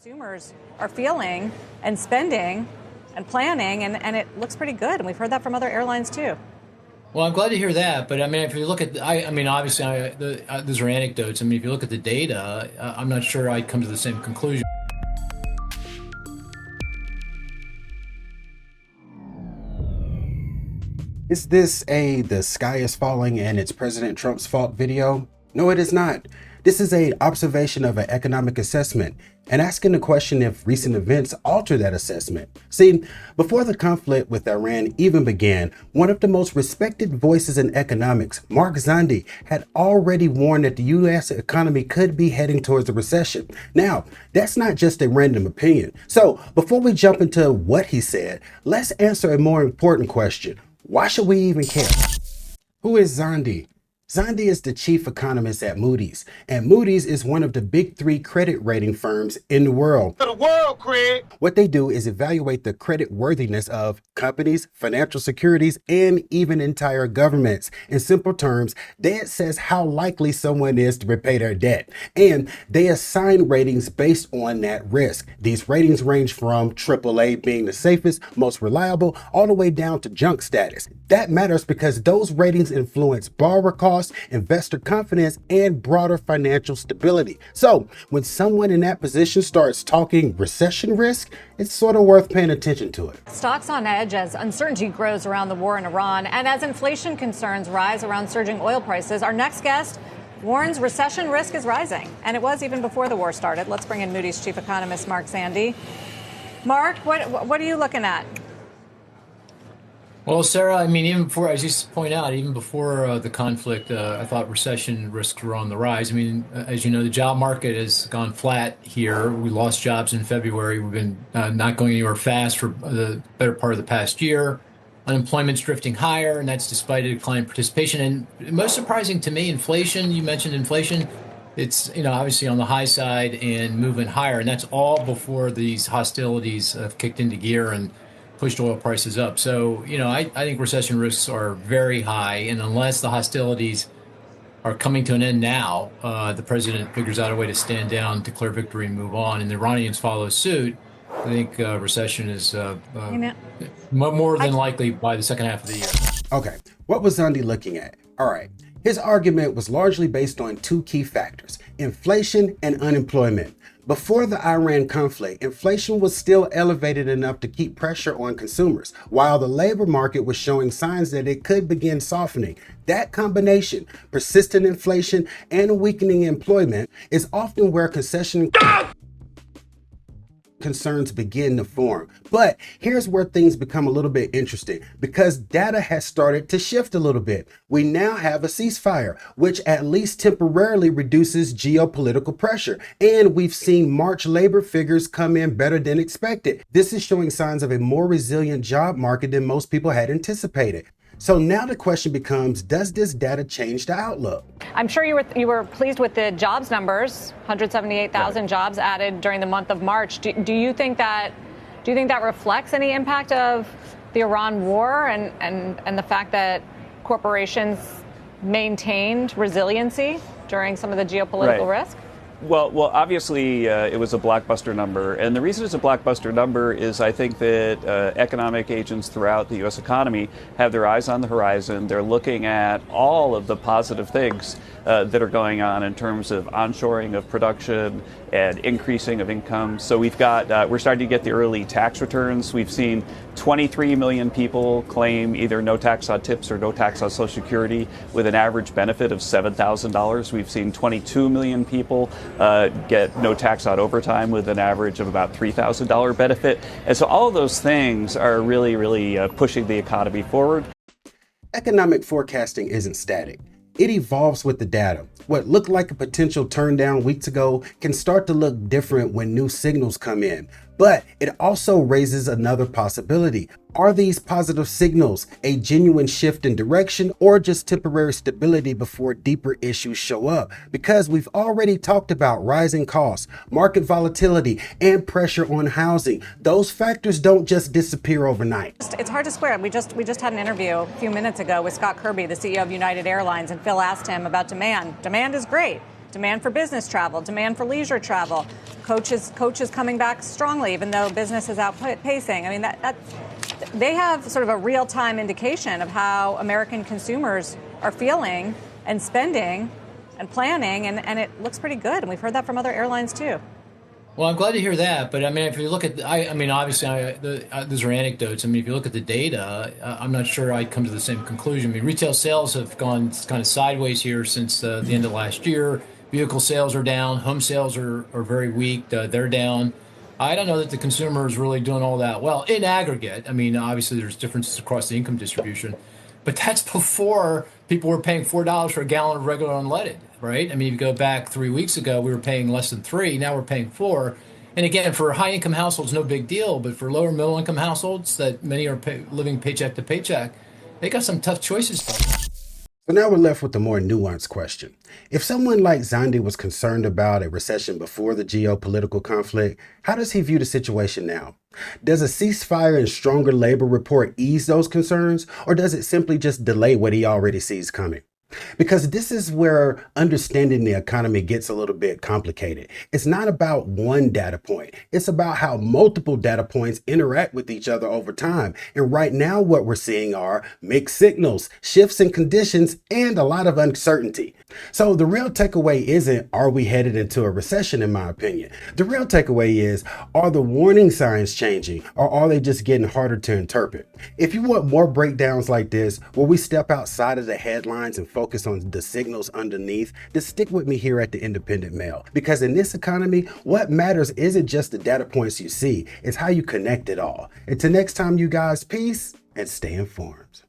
consumers are feeling and spending and planning, and it looks pretty good. And we've heard that from other airlines, too. Well, I'm glad to hear that. But I mean, if you look at, I mean, obviously, those are anecdotes. I mean, if you look at the data, I'm not sure I'd come to the same conclusion. Is this the sky is falling and it's President Trump's fault video? No, it is not. This is an observation of an economic assessment and asking the question if recent events alter that assessment. See, before the conflict with Iran even began, one of the most respected voices in economics, Mark Zandi, had already warned that the U.S. economy could be heading towards a recession. Now, that's not just a random opinion. So before we jump into what he said, let's answer a more important question. Why should we even care? Who is Zandi? Zandi is the chief economist at Moody's, and Moody's is one of the big three credit rating firms in the world. Craig. What they do is evaluate the credit worthiness of companies, financial securities, and even entire governments. In simple terms, they assess how likely someone is to repay their debt, and they assign ratings based on that risk. These ratings range from AAA being the safest, most reliable, all the way down to junk status. That matters because those ratings influence borrower costs, investor confidence, and broader financial stability. So when someone in that position starts talking recession risk, it's sort of worth paying attention to it. Stocks on edge as uncertainty grows around the war in Iran and as inflation concerns rise around surging oil prices. Our next guest warns recession risk is rising, and it was even before the war started. Let's bring in Moody's chief economist, Mark Zandi. Mark, what are you looking at? Well, Sarah, I mean, even before, as you point out, even before the conflict, I thought recession risks were on the rise. I mean, as you know, the job market has gone flat here. We lost jobs in February. We've been not going anywhere fast for the better part of the past year. Unemployment's drifting higher, and that's despite a decline in participation. And most surprising to me, inflation, you mentioned inflation, it's, obviously on the high side and moving higher. And that's all before these hostilities have kicked into gear and pushed oil prices up. So, I think recession risks are very high. And unless the hostilities are coming to an end now, the president figures out a way to stand down, declare victory, and move on, and the Iranians follow suit, I think recession is more than likely by the second half of the year. Okay, what was Zandi looking at? All right, his argument was largely based on two key factors, inflation and unemployment. Before the Iran conflict, inflation was still elevated enough to keep pressure on consumers, while the labor market was showing signs that it could begin softening. That combination, persistent inflation and weakening employment, is often where concerns begin to form. But here's where things become a little bit interesting, because data has started to shift a little bit. We now have a ceasefire, which at least temporarily reduces geopolitical pressure. And we've seen March labor figures come in better than expected. This is showing signs of a more resilient job market than most people had anticipated. So now the question becomes, does this data change the outlook? I'm sure you were pleased with the jobs numbers, 178,000 jobs added during the month of March. Do you think that reflects any impact of the Iran war and the fact that corporations maintained resiliency during some of the geopolitical risk? Well, obviously, it was a blockbuster number. And the reason it's a blockbuster number is I think that economic agents throughout the U.S. economy have their eyes on the horizon. They're looking at all of the positive things that are going on in terms of onshoring of production and increasing of income. So we're starting to get the early tax returns. We've seen 23 million people claim either no tax on tips or no tax on Social Security with an average benefit of $7,000. We've seen 22 million people get no tax on overtime with an average of about $3,000 benefit. And so all of those things are really, really pushing the economy forward. Economic forecasting isn't static. It evolves with the data. What looked like a potential turn down weeks ago can start to look different when new signals come in. But it also raises another possibility. Are these positive signals a genuine shift in direction or just temporary stability before deeper issues show up? Because we've already talked about rising costs, market volatility, and pressure on housing. Those factors don't just disappear overnight. It's hard to square. We just had an interview a few minutes ago with Scott Kirby, the CEO of United Airlines, and Phil asked him about demand. Demand is great. demand for business travel, demand for leisure travel, coaches coming back strongly, even though business is outpacing. I mean, they have sort of a real-time indication of how American consumers are feeling and spending and planning, and it looks pretty good. And we've heard that from other airlines, too. Well, I'm glad to hear that, but I mean, if you look at, I mean, obviously, those are anecdotes. I mean, if you look at the data, I'm not sure I'd come to the same conclusion. I mean, retail sales have gone kind of sideways here since the end of last year. Vehicle sales are down. Home sales are very weak. They're down. I don't know that the consumer is really doing all that well in aggregate. I mean, obviously, there's differences across the income distribution, but that's before people were paying $4 for a gallon of regular unleaded, right? I mean, if you go back 3 weeks ago, we were paying less than $3. Now we're paying $4. And again, for high-income households, no big deal. But for lower middle-income households that many are living paycheck to paycheck, they got some tough choices. So now we're left with a more nuanced question. If someone like Zandi was concerned about a recession before the geopolitical conflict, how does he view the situation now? Does a ceasefire and stronger labor report ease those concerns, or does it simply just delay what he already sees coming? Because this is where understanding the economy gets a little bit complicated. It's not about one data point. It's about how multiple data points interact with each other over time. And right now, what we're seeing are mixed signals, shifts in conditions, and a lot of uncertainty. So the real takeaway isn't, are we headed into a recession, in my opinion? The real takeaway is, are the warning signs changing, or are they just getting harder to interpret? If you want more breakdowns like this, where we step outside of the headlines and focus on the signals underneath, just stick with me here at the Independent Mail. Because in this economy, what matters isn't just the data points you see, it's how you connect it all. Until next time, you guys, peace and stay informed.